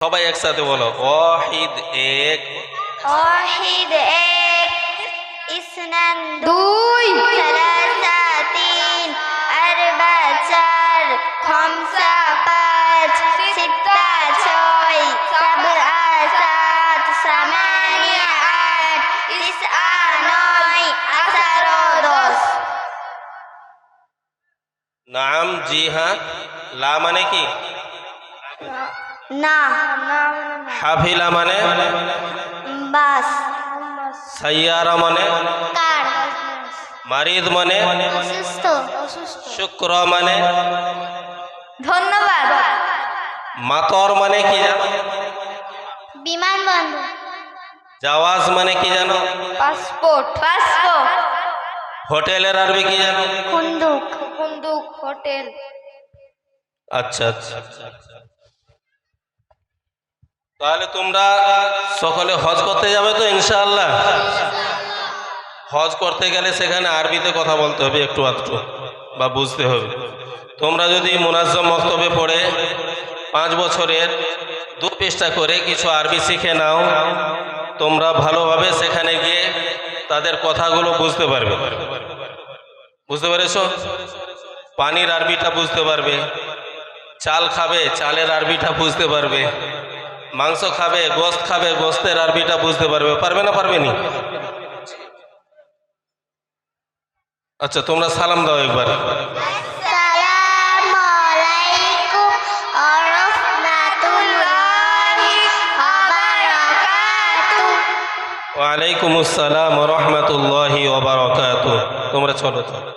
সবাই একসাথে বলো ওয়াহিদ এক, ওয়াহিদ এক, ইসনান দুই, সালাসা তিন, আরবা চার, খামসা পাঁচ, সিত্তা ছয়, সাবআ সাত, সামানিয়া আট, তিসআ নয়, আশারো দশ। নাম জি হ্যাঁ। লা মানে কি? না হাফিলা মানে? বাস, সাইয়ারা মানে? কার, মারিদ মানে? অসুস্থ, শুক্র মানে? ধন্যবাদ। মাতর মানে কি জানো? বিমানবন্দর, জাওয়াজ মানে কি জানো? পাসপোর্ট, পাসপোর্ট, হোটেলের আরবি কি জানো? কুন্দুক, বন্দুক, হোটেল। আচ্ছা আচ্ছা। তাহলে তোমরা সকলে হজ করতে যাবে তো ইনশাআল্লাহ? হজ করতে গেলে সেখানে আরবিতে কথা বলতে হবে একটু আধটু, বা বুঝতে হবে। তোমরা যদি মুনাজ্জম মক্তবে পড়ে 5 বছরের 2 পৃষ্ঠা করে কিছু আরবি শিখে নাও, তোমরা ভালোভাবে সেখানে গিয়ে তাদের কথাগুলো বুঝতে পারবে। বুঝতে পেরেছো? পানির আরবিটা বুঝতে পারবে, চাল খাবে চালের আরবিটা বুঝতে পারবে, মাংস খাবে গোস্ত খাবে গোস্তের আরবিটা বুঝতে পারবে। পারবে না পারবে নি? আচ্ছা তোমরা সালাম দাও একবার। আসসালামু আলাইকুম ওয়া রাহমাতুল্লাহি ওয়া বারাকাতুহু। ওয়ালাইকুম আসসালাম ওয়া রাহমাতুল্লাহি ওয়া বারাকাতুহু। তোমরা চলো চলো।